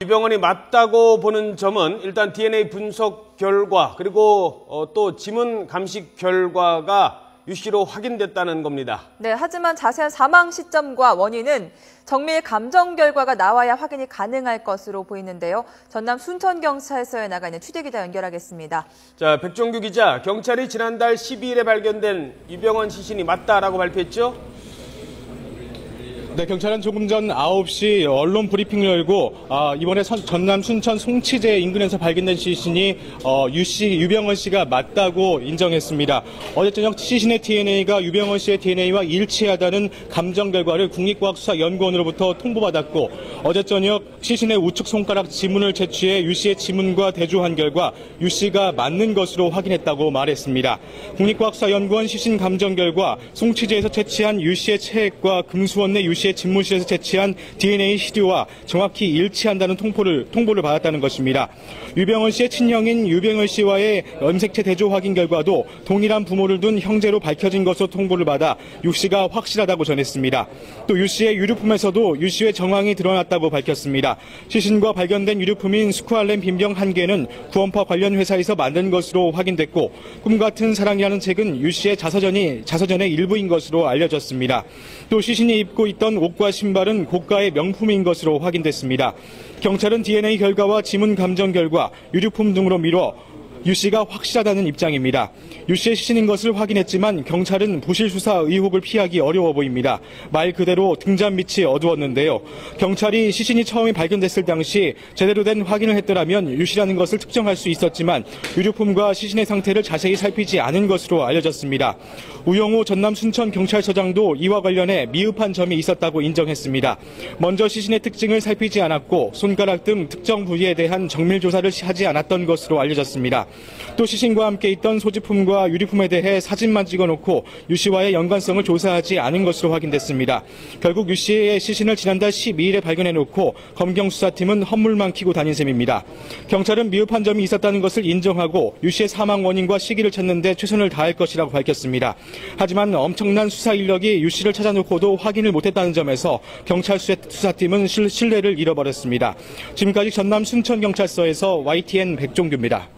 유병헌이 맞다고 보는 점은 일단 DNA 분석 결과 그리고 또 지문 감식 결과가 유 씨로 확인됐다는 겁니다. 네, 하지만 자세한 사망 시점과 원인은 정밀 감정 결과가 나와야 확인이 가능할 것으로 보이는데요. 전남 순천경찰서에 나가 있는 취재기자 연결하겠습니다. 자, 백종규 기자, 경찰이 지난달 12일에 발견된 유병헌 시신이 맞다라고 발표했죠? 네, 경찰은 조금 전 9시 언론 브리핑을 열고 이번에 전남 순천 송치제 인근에서 발견된 시신이 유병헌 씨가 맞다고 인정했습니다. 어제 저녁 시신의 DNA가 유병헌 씨의 DNA와 일치하다는 감정 결과를 국립과학수사연구원으로부터 통보받았고, 어제 저녁 시신의 우측 손가락 지문을 채취해 유 씨의 지문과 대조한 결과 유 씨가 맞는 것으로 확인했다고 말했습니다. 국립과학수사연구원 시신 감정 결과 송치제에서 채취한 유 씨의 체액과 금수원 내 유 씨의 집무실에서 채취한 DNA 시료와 정확히 일치한다는 통보를 받았다는 것입니다. 유병헌 씨의 친형인 유병헌 씨와의 염색체 대조 확인 결과도 동일한 부모를 둔 형제로 밝혀진 것으로 통보를 받아 유 씨가 확실하다고 전했습니다. 또 유 씨의 유류품에서도 유 씨의 정황이 드러났다고 밝혔습니다. 시신과 발견된 유류품인 스쿠알렌 빈병 1개는 구원파 관련 회사에서 만든 것으로 확인됐고, 꿈같은 사랑이라는 책은 유 씨의 자서전의 일부인 것으로 알려졌습니다. 또 시신이 입고 있던 옷과 신발은 고가의 명품인 것으로 확인됐습니다. 경찰은 DNA 결과와 지문 감정 결과, 유류품 등으로 미뤄 유 씨가 확실하다는 입장입니다. 유 씨의 시신인 것을 확인했지만 경찰은 부실 수사 의혹을 피하기 어려워 보입니다. 말 그대로 등잔 밑이 어두웠는데요. 경찰이 시신이 처음에 발견됐을 당시 제대로 된 확인을 했더라면 유 씨라는 것을 특정할 수 있었지만 유류품과 시신의 상태를 자세히 살피지 않은 것으로 알려졌습니다. 우영우 전남 순천경찰서장도 이와 관련해 미흡한 점이 있었다고 인정했습니다. 먼저 시신의 특징을 살피지 않았고 손가락 등 특정 부위에 대한 정밀 조사를 하지 않았던 것으로 알려졌습니다. 또 시신과 함께 있던 소지품과 유류품에 대해 사진만 찍어놓고 유 씨와의 연관성을 조사하지 않은 것으로 확인됐습니다. 결국 유 씨의 시신을 지난달 12일에 발견해놓고 검경수사팀은 헛물만 키고 다닌 셈입니다. 경찰은 미흡한 점이 있었다는 것을 인정하고 유 씨의 사망 원인과 시기를 찾는 데 최선을 다할 것이라고 밝혔습니다. 하지만 엄청난 수사 인력이 유 씨를 찾아놓고도 확인을 못했다는 점에서 경찰 수사팀은 신뢰를 잃어버렸습니다. 지금까지 전남 순천경찰서에서 YTN 백종규입니다.